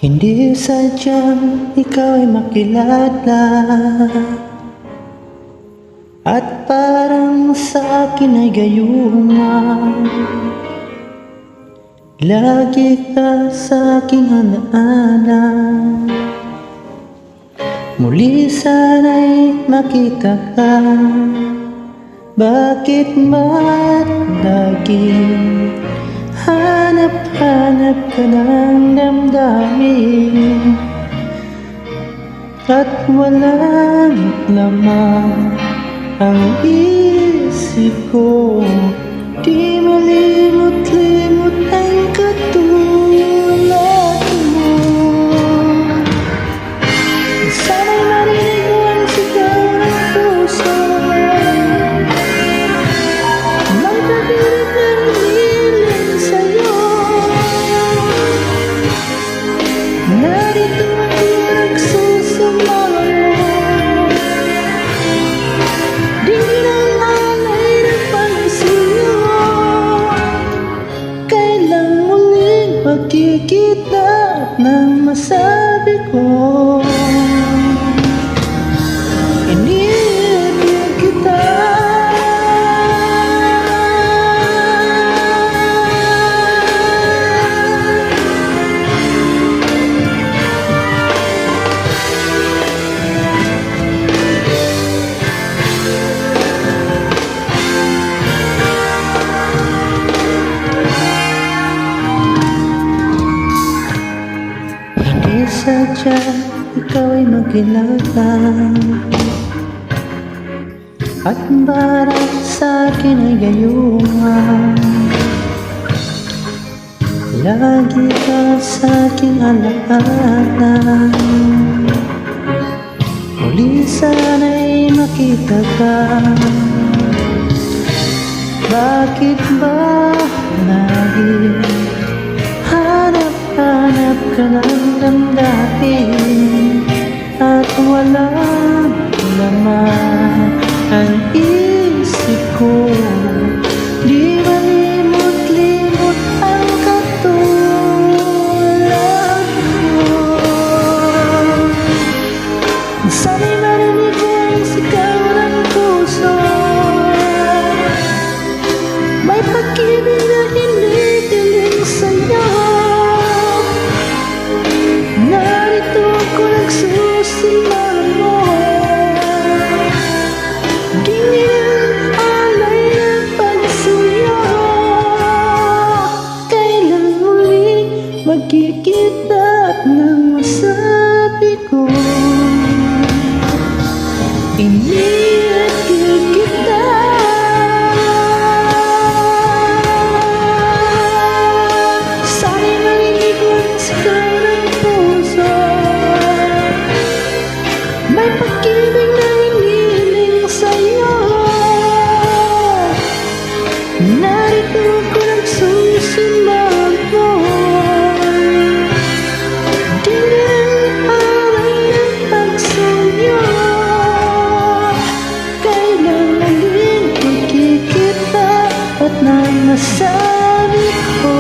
Hindi sadyang ikaw ay makilala, at parang sa akin ay gayuma. Lagi ka sa aking hanaana, muli sana'y makita ka. Bakit ba't laging hanap-hanap ka ng damdamin, at walang laman ang isip ko? Di malimot-limot ang katulad mo. Sana'y marinig mo ang sigaw ng puso, magpapilit ng hiling sa'yo. Narito ako nagsusumamo, di lang alay ng pansiyo. Kailang muling magkikita nang masabi ko, iniibig kita. Hindi sadya ikaw ay magkilala, at para sa akin ay gayuma. Lagi ka sa aking alaala, muli sana'y makita ka. Bakit ba lagi hanap-hanap ka ng damdamin, at walang laman ang isip ko? Di malimot-limot ang katulad mo. Sana'y marinig mo ang sigaw ng puso, may pag-ibig na hinihiling sa'yo. Narito ako nagsusimamo, di lang alay ng pagsuyo. Kailan muling magkikita nang masabi ko, iniibig kita. Sana'y marinig mo ang sigaw ng puso, may pag-ibig na hinihiling sa'yo. Narito ako nagsusumamo, di lang alay ng pagsuyo. Kailan muling magkikita at nang masabi ko,